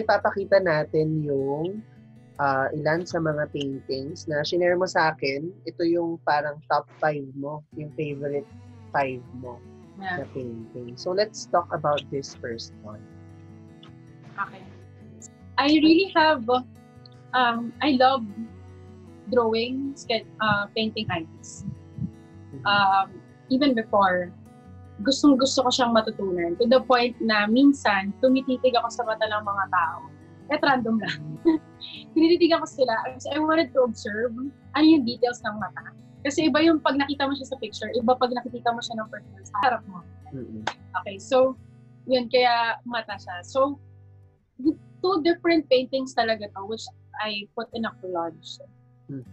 Papakita natin yung ilan sa mga paintings na shinare mo sa akin. Ito yung parang top 5 mo, yung favorite 5 mo na painting. So let's talk about this first one. Okay. I really have, I love drawing, painting ideas. Even before, gustong-gusto ko siyang matutunan to the point na minsan, tumititig ako sa mata ng mga tao. At random lang. Tinititigan ko sila kasi I wanted to observe ano yung details ng mata. Kasi iba yung pag nakita mo siya sa picture, iba pag nakikita mo siya ng personal sa harap mo. Okay, so, yun, kaya mata siya. So, 2 different paintings talaga to, which I put in a collage.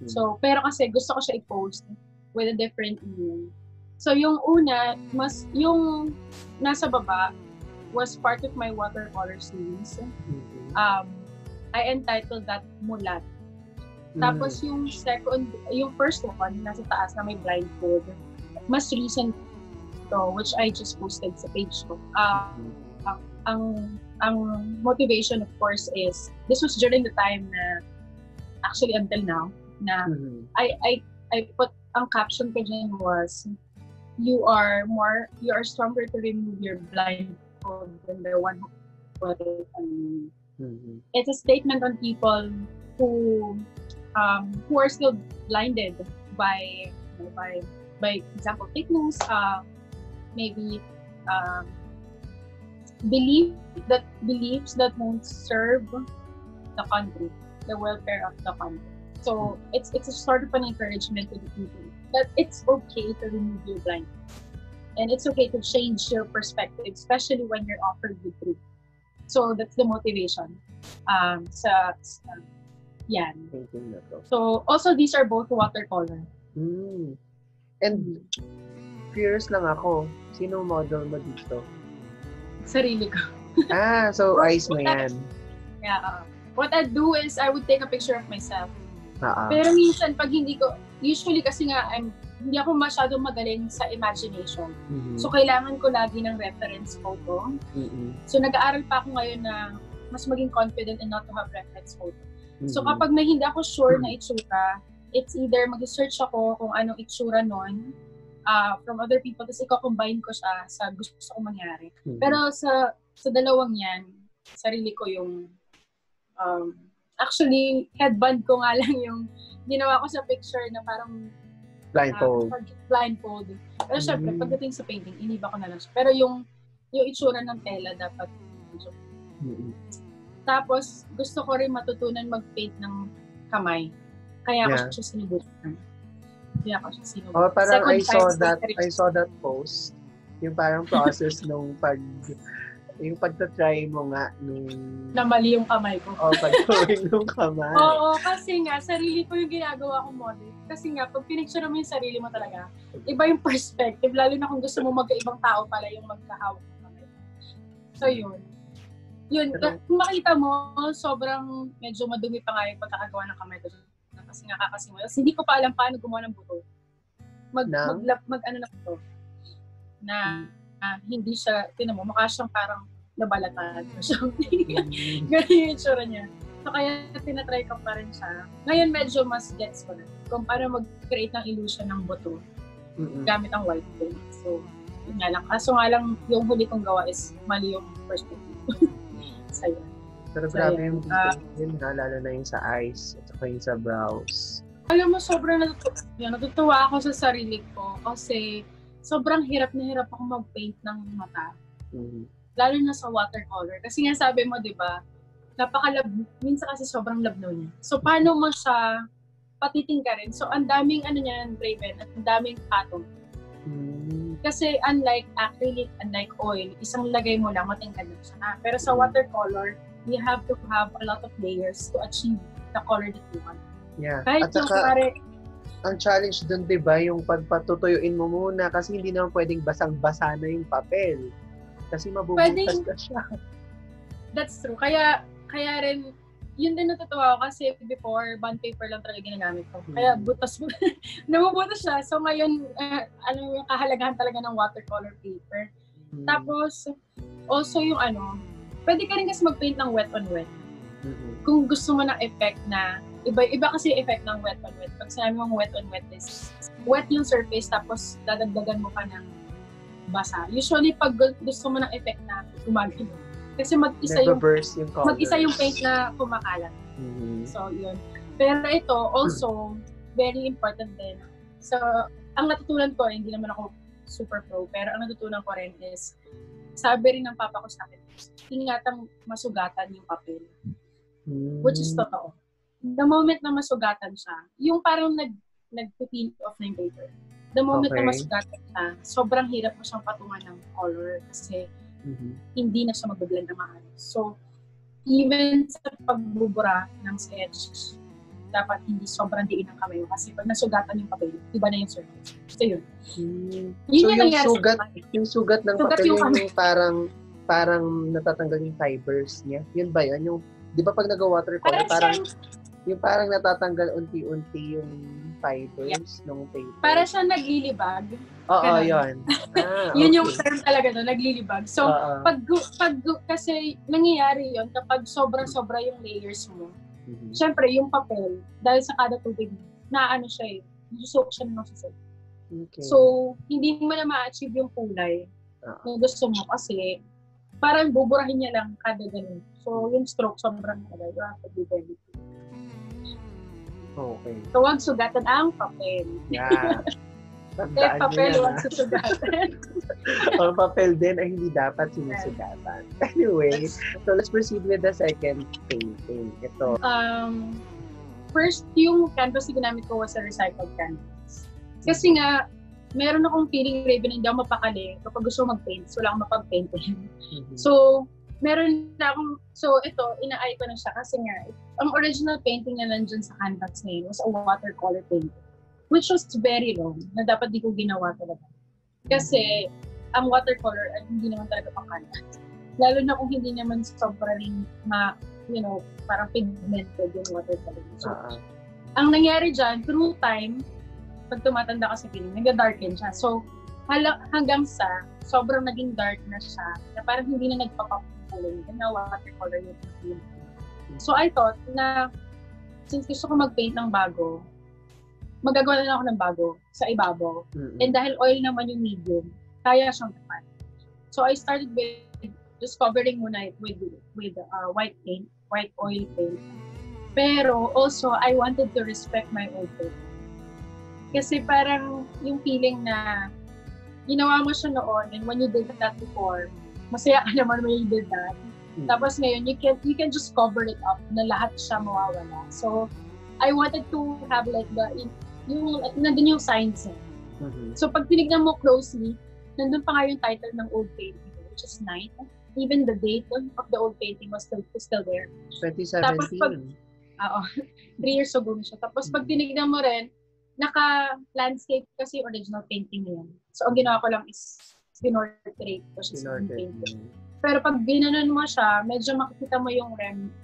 So, pero kasi gusto ko siya i-post with a different meaning. So, yung una, yung nasa baba was part of my watercolor series. I entitled that Mulat. Tapos yung first one, nasa taas na may blindfold, mas recent to, which I just posted sa page ko. Ang motivation, of course, is, this was during the time na, actually until now, na I put, ang caption ko dyan was, you are stronger to remove your blindfold than the one who put it on you. It's a statement on people who are still blinded by example, fake news, maybe beliefs that won't serve the country, the welfare of the country. So it's a sort of an encouragement to the people that it's okay to remove your blindfold, and it's okay to change your perspective, especially when you're offered the truth. So that's the motivation. Yan. So also these are both watercolor. And curious lang ako, sino model mo dito? Sarili ko. So eyes mo yan. Yeah. What I do is I would take a picture of myself. Pero minsan pag hindi ko, usually kasi nga hindi ako masyadong magaling sa imagination. So, kailangan ko lagi ng reference photo. So, nag-aaral pa ako ngayon na mas maging confident and not to have reference photo. So, kapag may hindi ako sure na itsura, it's either mag-search ako kung anong itsura nun from other people, tapos i-combine ko siya sa gusto ko mangyari. Pero sa dalawang yan, sarili ko yung actually, headband ko nga lang yung ginawa ko sa picture na parang blindfold. Pero syempre, pagdating sa painting, iniba ko na lang siya. Pero yung itsura ng tela dapat. Tapos, gusto ko rin matutunan mag-paint ng kamay. Kaya ako siya sinubukan. Parang I saw that post. Yung parang process nung yung pagtatry mo nga nung... Na mali yung kamay ko. Pag-drawing yung kamay. Oo, kasi nga, sarili ko yung ginagawa kong model. Kasi nga, pag pinicture mo yung sarili mo talaga, iba yung perspective, lalo na kung gusto mo magkaibang tao pala yung magkahawak ng kamay. So, yun. Kung makita mo, sobrang medyo madumi pa nga yung pagkakagawa ng kamay ko. Kasi nga kakasimula. Hindi ko pa alam paano gumawa ng buto. Ano na buto. Na hindi siya, tinan mo, mukha siyang parang nabalatan or something. Ganun yung itsura niya. So, kaya tinatry ko pa rin siya. Ngayon, medyo mas gets ko na kung paano mag-create ng illusion ng buto gamit ang white paint. So, yun nga lang. Kaso nga lang, yung huli kong gawa is mali yung perspective. So, yun. Pero grabe yung yun ha, lalo na yung sa eyes at saka yung sa brows. Alam mo, sobrang natutuwa ako sa sarili ko kasi sobrang hirap na hirap ako mag-paint ng mata. Lalo na sa watercolor. Kasi nga sabi mo, di ba, minsan kasi sobrang labno niya. So, paano mo siya patitingkarin? So, ang daming Raven, at ang daming patong. Kasi unlike acrylic, unlike oil, isang lagay mo lang, matingkad na siya. Pero sa watercolor, you have to have a lot of layers to achieve the color that you want. Yeah. Kahit at saka, ang challenge dun, di ba, yung pagpatutuyuin mo muna kasi hindi naman pwedeng basang-basa na yung papel. Kasi mabubutas na siya. That's true. Kaya rin, yun din natutuwa ko kasi before, bond paper lang talaga ginagamit ko. Kaya nabubutas siya. So ngayon, yung kahalagahan talaga ng watercolor paper. Tapos, also yung pwede ka rin kasi mag-paint ng wet on wet. Kung gusto mo ng effect na, iba kasi yung effect ng wet on wet. Pag sinabi mong wet on wet is, wet yung surface tapos dadagdagan mo pa ng basa. Usually, pag gusto mo ng effect na gumagano. Kasi mag-isa yung paint na kumakalat. So, yun. Pero ito, also, very important din. So, ang natutunan ko, hindi naman ako super pro, pero ang natutunan ko rin is, sabi rin ng papa ko sa akin, ingatang masugatan yung papel. Which is totoo. The moment na masugatan siya, yung parang nag-peel off na yung paper. The moment na masugatan siya, sobrang hirap mo siyang patungan ng color kasi hindi na siya mag-blend na maayos. So, even sa pagbubura ng sketch, dapat hindi sobrang diin ang kamay mo kasi pag nasugatan yung papel, iba na yung surface. So, yun. So, yung sugat ng papel yung parang natatanggal yung fibers niya. Yun ba yun? Yung, di ba pag nag-watercolor, parang natatanggal unti-unti yung fibers ng paper. Para siya naglilibag. Oo, yun. Yun yung term talaga no, naglilibag. So, pag kasi nangyayari yun kapag sobra-sobra yung layers mo. Siyempre, yung papel, dahil sa kada tubig, naano siya nasusuok siya ng nasusuok. So, hindi mo na ma-achieve yung kulay na gusto mo kasi parang buburahin niya lang kada ganun. So, yung stroke sobrang you have to be very good. Okay. So, huwag sugatan ang papel. Yeah. Papel, huwag susugatan. Ang papel din ay hindi dapat sinusugatan. Anyway, so let's proceed with the second painting. Ito. First, yung canvas na ginamit ko was a recycled canvas. Kasi nga, meron akong feeling, Raven, hindi ako mapakali. Kapag gusto mag-paint, wala akong mapag-paint. So, meron na akong, so ito, ina-eye ko na siya kasi nga, ang original painting na nandyan sa canvas na yun was a watercolor painting, which was very wrong, na dapat di ko ginawa talaga. Kasi, ang watercolor, hindi naman talaga pang canvas. Lalo na kung hindi naman sobra rin parang pigmented yung watercolor. So, ang nangyari dyan, through time, pag tumatanda ka sa feeling, nag-darken siya. So, hanggang sa, sobrang naging dark na siya, na parang hindi na nagpapakulay, na watercolor yung paint. So, I thought na, since gusto ko mag-paint ng bago, magagawa na lang ako ng bago sa ibabaw. And dahil oil naman yung medium, kaya siyang tapan. So, I started with just covering muna with white paint, white oil paint. Pero also, I wanted to respect my old paint. Kasi parang yung feeling na ginawa mo siya noon and when you did that before, masaya ka naman when you did that. Tapos ngayon, you can just cover it up na lahat siya mawawala. So, I wanted to have like nandun yung signs eh. So, pag tinignan mo closely, nandun pa nga yung title ng old painting, which is Night. Even the date of the old painting was still there. 2017. Tapos 3 years ago na siya. Tapos pag tinignan mo rin, naka-landscape kasi original painting na yan. So, ang ginawa ko lang is pinortrait ko siya sa painting. Pero pag ginanon mo siya, medyo makikita mo yung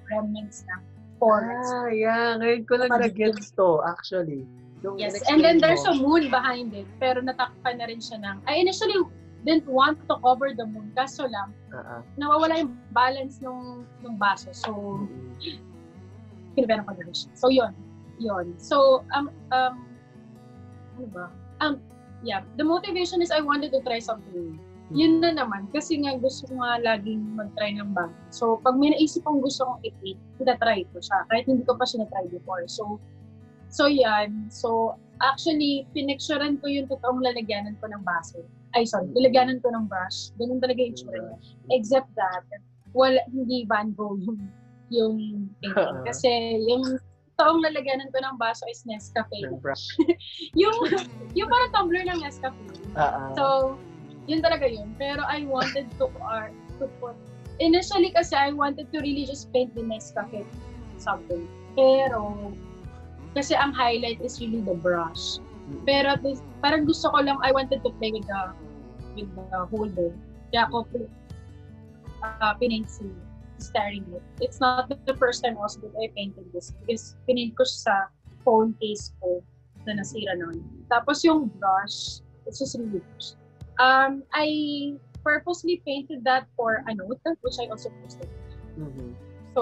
remnants na forest. Yeah. Ngayon ko lang na-gets to, actually. Yes, and then there's a moon behind it. Pero natakpan na rin siya ng... I initially didn't want to cover the moon. Kaso lang, nawawala yung balance ng baso. So, pinaberan ko na rin siya. So, yun. So, the motivation is I wanted to try something. Yun na naman. Kasi nga gusto ko nga laging mag-try ng bago. So, pag may naisip kong gusto kong i-paint, itatry ko siya. Kahit hindi ko pa siya na-try before. So yan. So, actually, pinicturean ko yung totoong lalagyanan ko ng baso. Lalagyanan ko ng brush. Ganun talaga yung itsura niya. Except that, hindi Van Gogh yung painting. Kasi yung toong lalagyanan ko ng baso is Nescafe. yung parang tumbler ng Nescafe. So, yun talaga yun. Pero I wanted to put... Initially kasi I wanted to really just paint the Nescafe something. Pero, kasi ang highlight is really the brush. Pero parang gusto ko lang, I wanted to play with the holder. Kaya ako pinaint si staring it. It's not the first time also that I painted this because pinaint ko sa phone case ko na nasira noon. Tapos yung brush, it's just really brush. purposely painted that for a note, which I also posted. Mhm. So,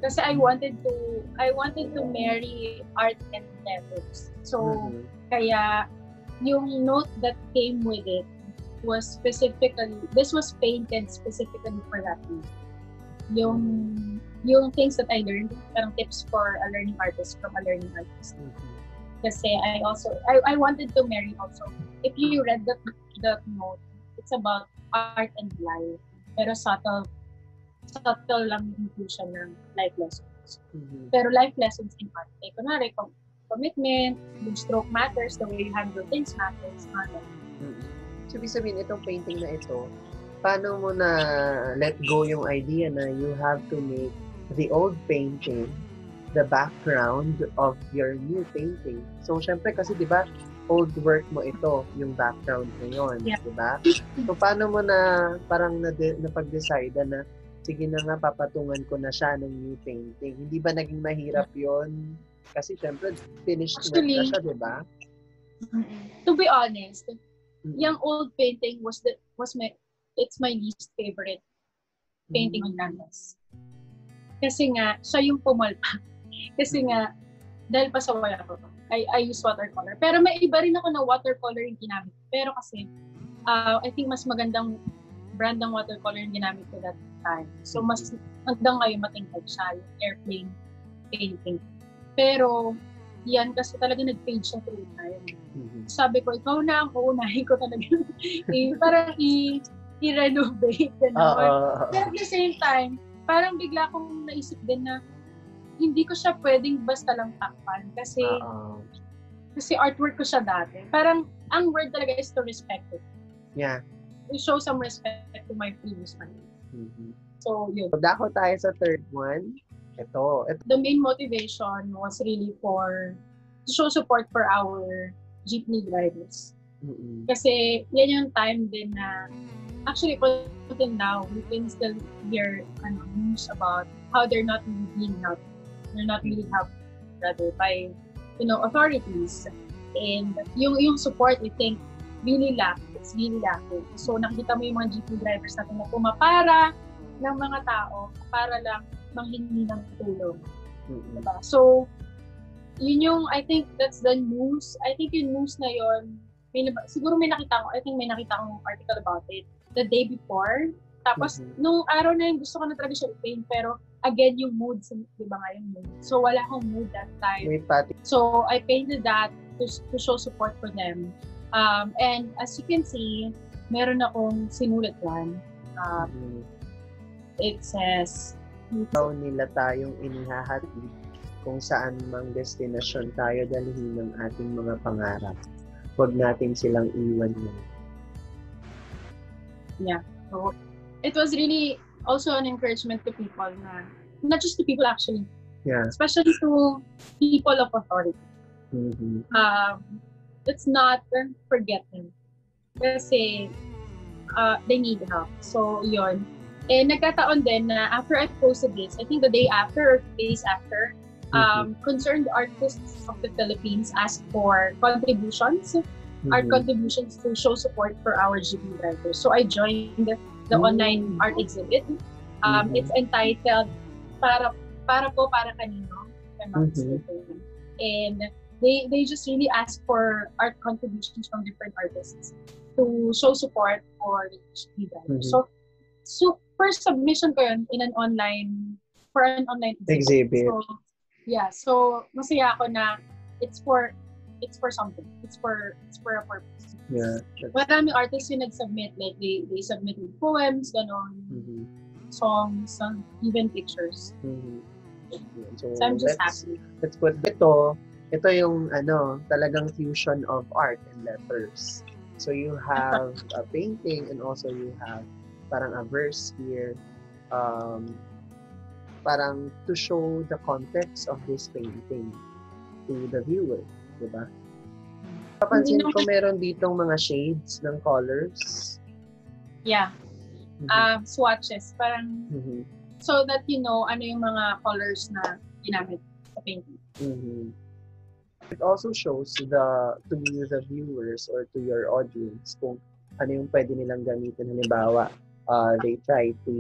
kasi I wanted to marry art and letters. So, Mhm. kaya yung note that came with it was this was painted specifically for that note. Yung things that I learned, parang tips for a learning artist from a learning artist. Mhm. Kasi I wanted to marry also. If you read that note, it's about art and life. Pero subtle lang yung inclusion ng life lessons. Mhm. Pero life lessons in art, like, kunwari, commitment, yung stroke matters, the way you handle things matters, Mhm. So, ibig sabihin, itong painting na ito, paano mo na let go yung idea na you have to make the old painting the background of your new painting? So, syempre kasi, di ba, old work mo ito, yung background ngayon, Yeah. di ba? So, paano mo na parang napag-decide na, sige na nga, papatungan ko na siya ng new painting. Hindi ba naging mahirap yon? Kasi, syempre, finished work na siya, di ba? To be honest, yung old painting it's my least favorite painting on canvas. Kasi nga, siya yung pumalpa. Kasi nga, dahil pasaway ako, I use watercolor. Pero may iba rin ako na watercolor yung ginamit. Pero kasi, I think mas magandang brand ng watercolor yung ginamit ko that time. So, mas hanggang ngayon matingkad siya, yung airplane painting. Pero, yan kasi talaga nag-fade siya through time. Sabi ko, ikaw na ang uunahin ko talaga. Parang i-renovate. Pero at the same time, parang bigla akong naisip din na hindi ko siya pwedeng basta lang takpan. Kasi artwork ko siya dati. Parang, ang word talaga is to respect it. Yeah. To show some respect to my previous one. Mm-hmm. So, yun. So, dako tayo sa third one. Ito. The main motivation was really to show support for our jeepney drivers. Mm-hmm. Kasi yan yung time din na actually until now we can still hear news about how they're not really being helped. They're not really helped rather by authorities. And yung support, I think, really lacking. It's really lacking. So nakikita mo yung mga jeepney drivers natin na pumapara ng mga tao para lang manghingi ng tulong. Mm-hmm. Diba? So, yun yung, I think that's the news. I think yung news na yun, siguro may nakita akong article about it the day before. Tapos, nung araw na yun, gusto ko na talaga siya i-paint. Pero, again, yung mood, di ba nga yung mood? So, wala akong mood that time. So, I painted that to show support for them. And as you can see, meron akong sinulat yan. It says, nila tayong inihahatid kung saan mang destinasyon tayo dalhin ng ating mga pangarap. Huwag natin silang iwan mo. Yeah. So, it was really also an encouragement to people not just to people actually. Yeah. Especially to people of authority. Mm-hmm. Let's not forget them. Kasi they need help. So, yun. And nagkataon din na after I posted this, I think the day after or days after, concerned artists of the Philippines asked for contributions, art contributions to show support for our jeepney drivers. So I joined the online art exhibit. It's entitled Para Kanino. And they just really asked for art contributions from different artists to show support for the jeepney drivers. So first submission ko yun in an online exhibit. So masaya ako na it's for something. It's for a purpose. Yeah. Maraming artists yung nag-submit. Like, they submitted poems, ganon, songs, even pictures. So I'm just happy. Let's put ito yung talagang fusion of art and letters. So you have a painting and also you have parang a verse here. Parang to show the context of this painting to the viewer, di ba? Papansin ko meron ditong mga shades ng colors. Yeah. Swatches. Parang, so that you know ano yung mga colors na ginamit sa painting. It also shows to the viewers or to your audience kung ano yung pwede nilang gamitin. Halimbawa, they try to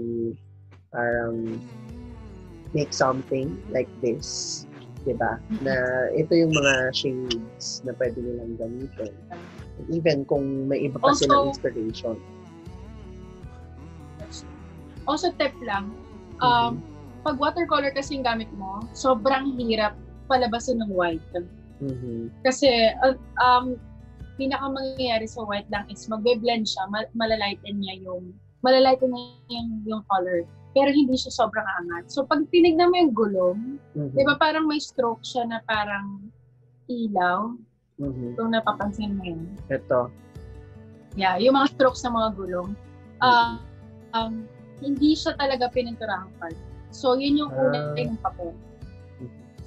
make something like this, diba? Na ito yung mga shades na pwede nilang gamitin. Even kung may iba pa silang inspiration. Also, tip lang, pag watercolor kasi yung gamit mo, sobrang hirap palabasin ng white. Kasi, pinakamangyayari sa white lang is magbe-blend siya, malalighten niya yung color. Pero hindi siya sobrang angat. So, pag tinignan mo yung gulong, di ba parang may stroke siya na parang ilaw? Kung napapansin mo yun. Ito. Yeah, yung mga strokes ng mga gulong. Hindi siya talaga pininturahan part. So, yun yung kulay ng papel.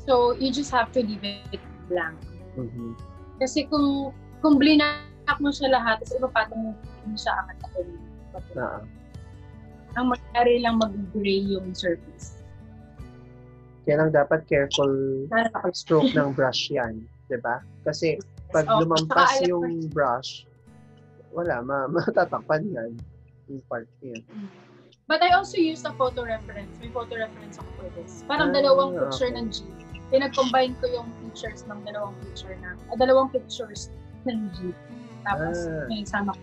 So, you just have to leave it blank. Kasi kung blinak mo siya lahat, tapos ipapatong mo, hindi siya angat na papel. Ang magyari lang mag-gray yung surface. Kaya lang dapat careful stroke ng brush yan. Diba? Kasi pag lumampas yung brush, wala, matatakpan yan. Yung part yan. But I also used a photo reference. May photo reference ako for this. Parang dalawang picture ng Jeep. Pinag-combine ko yung pictures ng dalawang pictures ng Jeep. Tapos, may sama ko.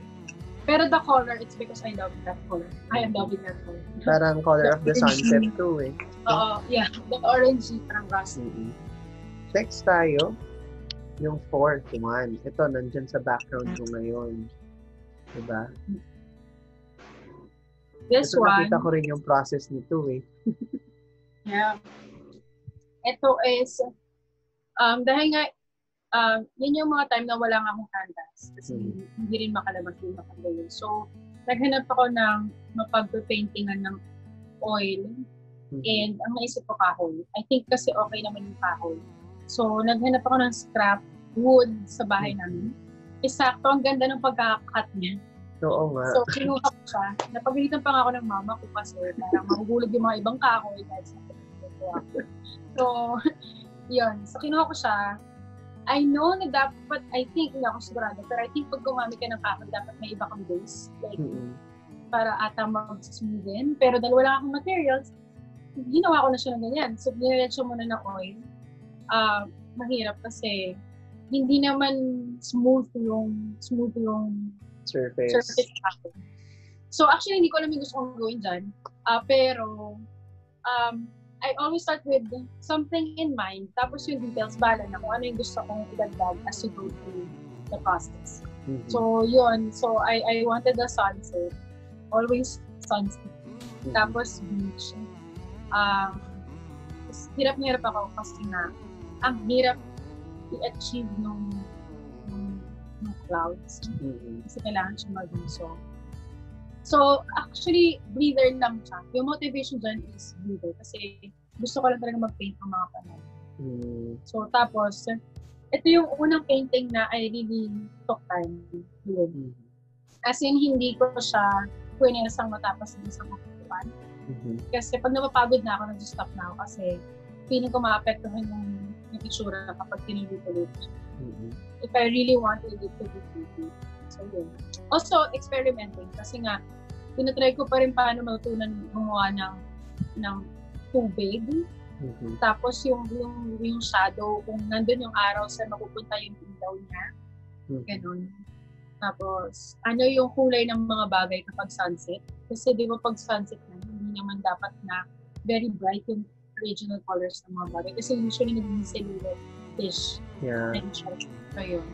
Pero the color, it's because I love that color. I am loving that color. Parang color of the sunset too eh. Oo, yeah. The orange, parang rusty. Next tayo, yung fourth one. Ito, nandyan sa background ko ngayon. Diba? This ito, one. Nakita ko rin yung process nito eh. Yeah. Ito is, dahil nga, yun yung mga time na wala nga akong canvas. Kasi hindi rin makalabas yung makagayon. So, naghanap ako ng mapag-paintingan ng oil. And ang naisip ko kahoy. I think kasi okay naman yung kahoy. So, naghanap ako ng scrap wood sa bahay namin. Eksakto, ang ganda ng pagka-cut niya. Oo nga. So, kinuha ko siya. Napagalitan pa nga ako ng mama ko kasi parang mahuhulog yung mga ibang kahoy dahil sa pagkakuha ko. So, yun. So, kinuha ko siya. I know na dapat, I think, hindi ako sigurado, pero I think pag gumamit ka ng kahoy, dapat may iba kang base. Like, para ata mag-smoothen. Pero dahil wala akong materials, ginawa ko na siya ng ganyan. So, binilensyo muna ng oil. Mahirap kasi hindi naman smooth yung surface. So, actually, hindi ko alam yung gusto kong gawin dyan. Pero, I always start with something in mind. Tapos yung details, bala na kung ano yung gusto kong idagdag as you go through the process. So, yun. So, I wanted the sunset. Always sunset. Tapos, beach. Hirap na hirap ako kasi na ang hirap i-achieve nung clouds. Kasi kailangan siya mag-so. So, actually, breather lang siya. Yung motivation dyan is breather. Kasi gusto ko lang talaga mag-paint ng mga panahon. So, tapos, ito yung unang painting na I really took time doing. As in, hindi ko siya pwedesang matapos ng isang makukupan. Kasi pag napapagod na ako, nag-stop na ako kasi feeling ko maapektuhan yung itsura kapag tinuloy-tuloy ko siya. If I really wanted it to be pretty. So, yun. Also, experimenting. Kasi nga, tinatry ko pa rin paano matutunan gumawa ng tubig. Tapos yung shadow, kung nandun yung araw sa mapupunta yung ilaw niya. Ganun. Tapos, ano yung kulay ng mga bagay kapag sunset. Kasi di ba pag sunset na, hindi naman dapat na very bright yung original colors ng mga bagay. Kasi usually naging silhouette-ish. Yeah. So, yun.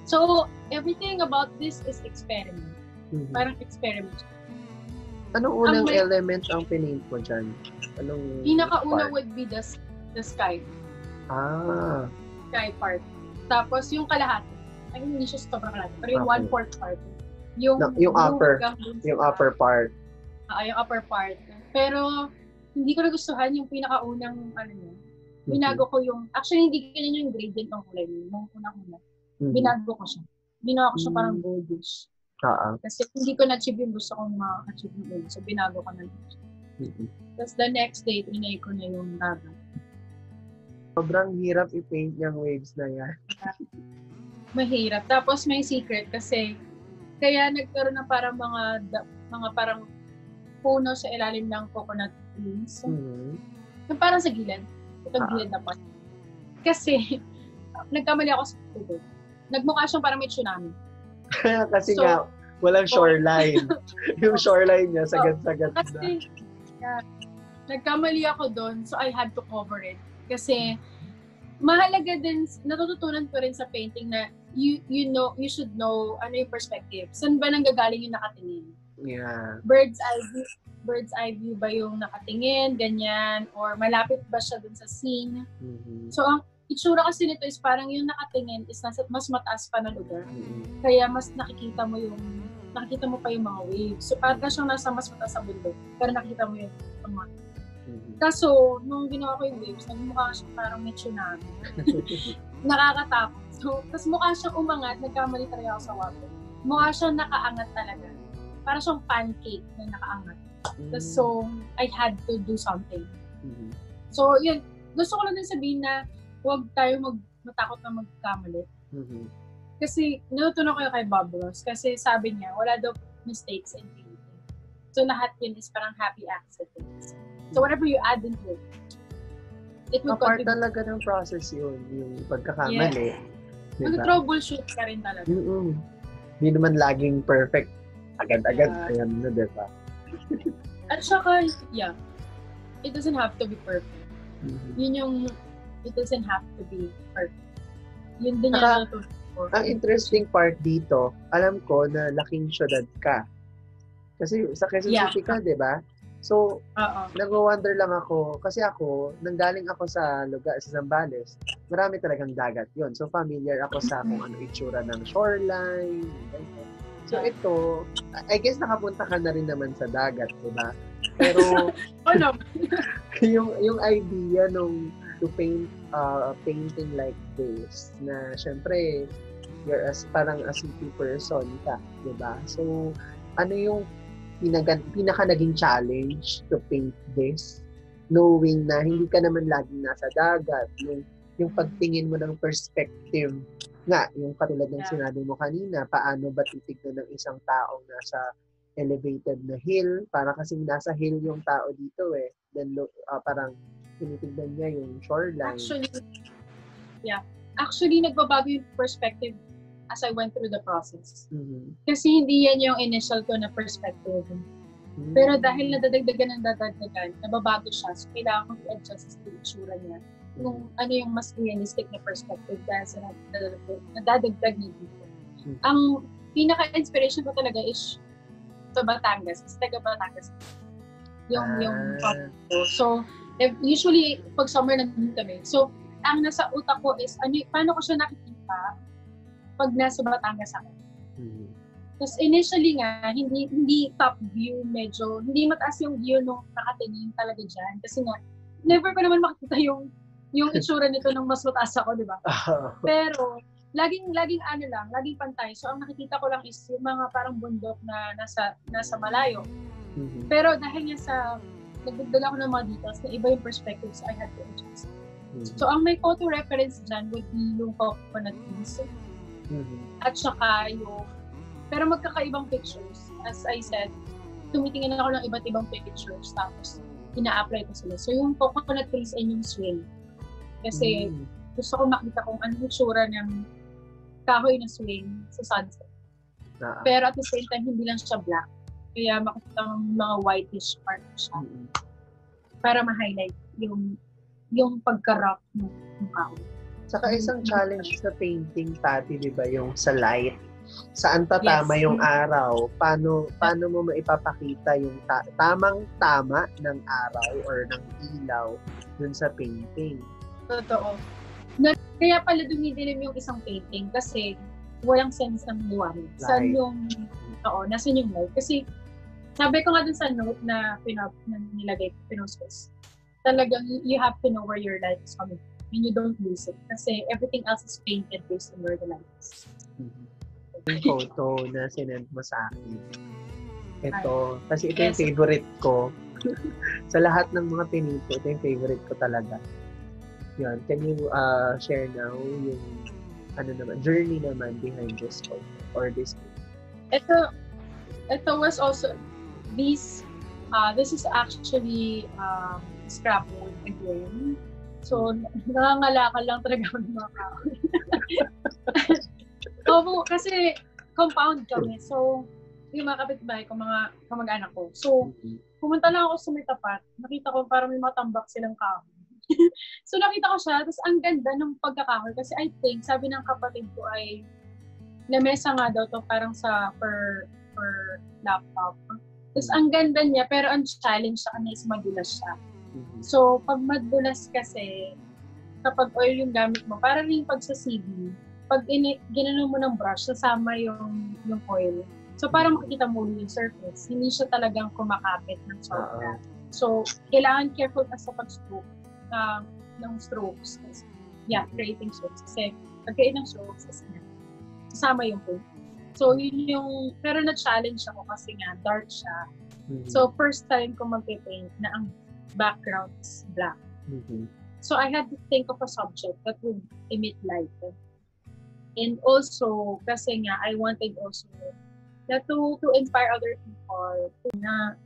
So, everything about this is experiment. Parang experiment. Anong unang element ang pinaint mo dyan? Pinakauna would be the sky. Sky part. Tapos yung kalahati. Ay, hindi siya sobrang kalahati. Pero yung 1/4 part. Yung upper part. Yung upper part. Pero hindi ko nagustuhan yung pinakaunang binago ko yung, actually hindi ganyan yung gradient ng kulay nung unang-una. Binago ko siya. Ginawa ko siya parang goldish. Kasi hindi ko na-achieve yung gusto kong ma-achieve yung so binago ko na lang siya. Tapos the next day, inay ko na yung dagat. Sobrang hirap i-paint yung waves na yan. Mahirap. Tapos may secret kasi Kaya nagkaroon na parang mga parang puno sa ilalim ng coconut trees. Yung parang sa gilid. Itong gilid na pa. Kasi, nagkamali ako sa tubig. Nagmukha siyang parang may tsunami. Kasi nga, walang shoreline. Yung shoreline niya, sagad-sagad na. Kasi, nagkamali ako doon, so I had to cover it. Kasi, mahalaga din, natututunan ko rin sa painting na you should know ano yung perspective. Saan ba nanggagaling yung nakatingin? Yeah. Bird's eye view ba yung nakatingin, ganyan, or malapit ba siya dun sa scene? So, ang itsura kasi nito is parang yung nakatingin is nasa mas mataas pa na lugar. Kaya mas nakikita mo pa yung mga waves. So, parang siyang nasa mas mataas sa bundok, pero nakikita mo yung mga. Kaso, nung ginawa ko yung waves, nagmukha siya parang may tsunami. Nakakatakot. So, tas mukha siyang umangat, nagkamali talaga ako sa water. Mukha siyang nakaangat talaga. Parang siyang pancake na nakaangat. So, I had to do something. So, yun. Gusto ko lang din sabihin na huwag tayo matakot na magkamali. Kasi, natutunan ko yung kay Bob Ross. Kasi sabi niya, wala daw mistakes in painting. So, lahat yun is parang happy accidents. So, whatever you add into it will part talaga ng process yun, yung pagkakamali. Diba? Mag-troubleshoot ka rin talaga. Hindi naman laging perfect. Agad-agad. Ayan na, diba? At saka, it doesn't have to be perfect. Yun yung, it doesn't have to be perfect. Yun din yung natutunan ko. Ang interesting part dito, alam ko na laking syudad ka. Kasi sa Quezon City ka, diba? So, nag-wonder lang ako, kasi nanggaling ako sa lugar, sa Zambales, marami talagang dagat yon. So, familiar ako sa kung ano itsura ng shoreline, ganyan. So, ito, I guess nakapunta ka na rin naman sa dagat, diba? Pero, yung idea nung to paint painting like this, na syempre, you're parang a city person ka, diba? So, ano yung pinaka naging challenge to paint this, knowing na hindi ka naman laging nasa dagat, yung pagtingin mo ng perspective nga, yung katulad ng sinabi mo kanina, paano ba titignan ng isang taong nasa elevated na hill, para kasing nasa hill yung tao dito then parang tinitignan niya yung shoreline. Actually nagbabago yung perspective as I went through the process. Kasi hindi yan yung initial ko na perspective. Pero dahil nadadagdagan, nababago siya. So, kailangan kong i-adjust sa itsura niya. Kung ano yung mas realistic na perspective dahil sa nadadagdag niya dito. Ang pinaka-inspiration ko talaga is sa Batangas. Kasi taga Batangas. Yung So, usually, pag summer nandun kami. So, ang nasa utak ko is, paano ko siya nakikita pag nasa Batangas ako. Tapos initially nga, hindi top view, medyo, hindi mataas yung view nung nakatingin talaga dyan. Kasi nga, never ko naman makikita yung itsura nito nung mas mataas ako, di ba? Pero, laging pantay. So, ang nakikita ko lang is yung mga parang bundok na nasa malayo. Pero dahil nga nagdagdag ako ng mga details na iba yung perspectives, I had to adjust. So, ang may photo reference dyan would be yung coconut trees. At saka pero magkakaibang pictures. As I said, tumitingin ako ng iba't ibang pictures, tapos ina-apply ko sila. So yung coconut trees ay yung swing. Kasi gusto ko makita kung anong itsura ng kahoy na swing sa sunset. Pero at the same time, hindi lang siya black. Kaya makikita ng mga whitish part siya. Para ma-highlight yung pagka-rock ng kahoy. Saka isang challenge sa painting, Tati, di ba, yung sa light. Saan tatama yung araw? Paano mo maipapakita yung tamang-tama ng araw or ng ilaw dun sa painting? Totoo. Kaya pala dumidilim yung isang painting kasi walang sense ng liwanag. Saan nasan yung light? Kasi sabi ko nga dun sa note na nilagay ko, pinost ko, talagang you have to know where your light is coming from. And you don't lose it. Kasi everything else is painted based on where the light is. Yung photo na sinend mo sa akin. Ito. Kasi ito yung favorite ko. Sa lahat ng mga pinito, ito yung favorite ko talaga. Yun. Can you share now yung journey naman behind this photo or this photo? Ito was also this is actually scrapwood again. So nangangalakal lang talaga ako ng mga kahoy. Opo, kasi compound kami. So yung mga kapitbahay ko, mga kamag-anak ko. So pumunta lang ako sa may tapat. Nakita ko parang may matambak silang kahoy. So nakita ko siya, tapos ang ganda ng pagkakahoy kasi I think, sabi ng kapatid ko ay lamesa nga daw to parang sa per laptop. Tapos ang ganda niya, pero ang challenge sa kanya is madulas siya. So pag madulas kasi, kapag oil yung gamit mo, para rin pag sa CD, pag ginano mo ng brush, sasama yung oil. So parang makikita mo yung surface. Hindi siya talagang kumakapit ng sobra. So kailangan careful ka sa pag-stroke ng strokes. Yeah, creating strokes. Kasi pag-create ng strokes, sasama yung paint. So yun yung, pero na-challenge ako kasi nga, dark siya. So first time ko mag-paint na ang background is black. So I had to think of a subject that would emit light. And also, kasi nga, I wanted also to inspire other people na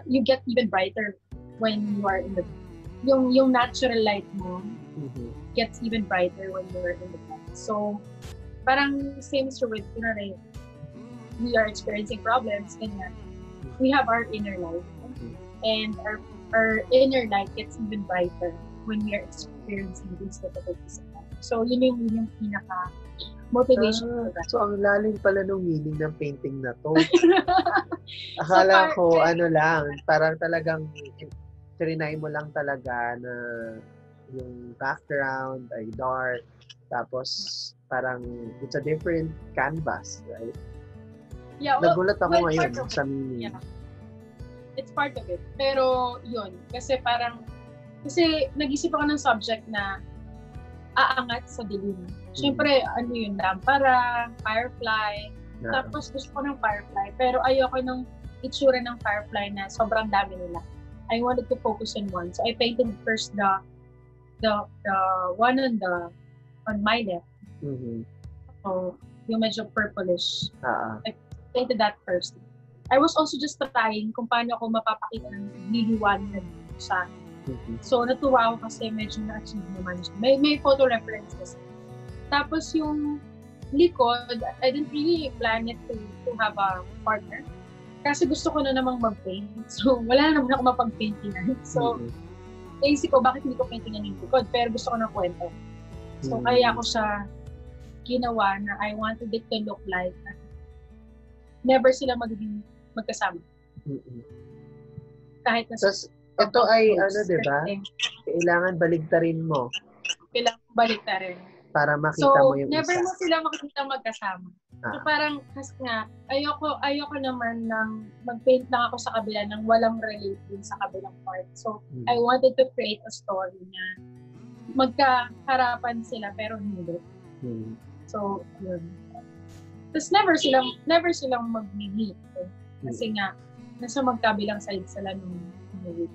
you get even brighter when you are in the yung natural light mo gets even brighter when you're in the light. So parang same story with we are experiencing problems and we have our inner light and our inner light gets even brighter when we are experiencing these difficulties. So yun yung pinaka motivation. So ang lalim pala nung meaning ng painting na to. Akala ko parang talagang trinay mo lang talaga na yung background ay dark, tapos parang it's a different canvas, right? Yeah, nagulat ako ngayon sa meaning. Yeah. It's part of it. Pero yun, kasi nag-isip ako ng subject na aangat sa dilim. Siyempre, yun, lampara, firefly. Tapos gusto ko ng firefly, pero ayoko ng itsura ng firefly na sobrang dami nila. I wanted to focus on one. So I painted first the one on my left. So yung medyo purplish. I painted that first. I was also just trying kung paano ako mapapakita ng liliwanag sa So natuwa ako kasi medyo na-achieve naman siya. May photo reference kasi. Tapos yung likod, I didn't really plan it to have a partner. Kasi gusto ko na namang mag-paint. So, wala na naman ako mapag-paintingan. So, naisip ko, bakit hindi ko paintingan yung likod? Pero gusto ko ng kwento. So, kaya ko siya ginawa na I wanted it to look like never sila magiging magkasama. Kahit na ito ay, diba? Kailangan baligtarin mo. Kailangan baligtarin. Para makita mo yung never isa. mo sila makikita magkasama. So parang, kasi nga, ayoko naman ng mag-paint lang ako sa kabila ng walang relate din sa kabilang part. So, I wanted to create a story na magkaharapan sila pero hindi. So, yun. Tapos never silang mag-meet. Kasi nga, nasa magkabilang side sila nung movie.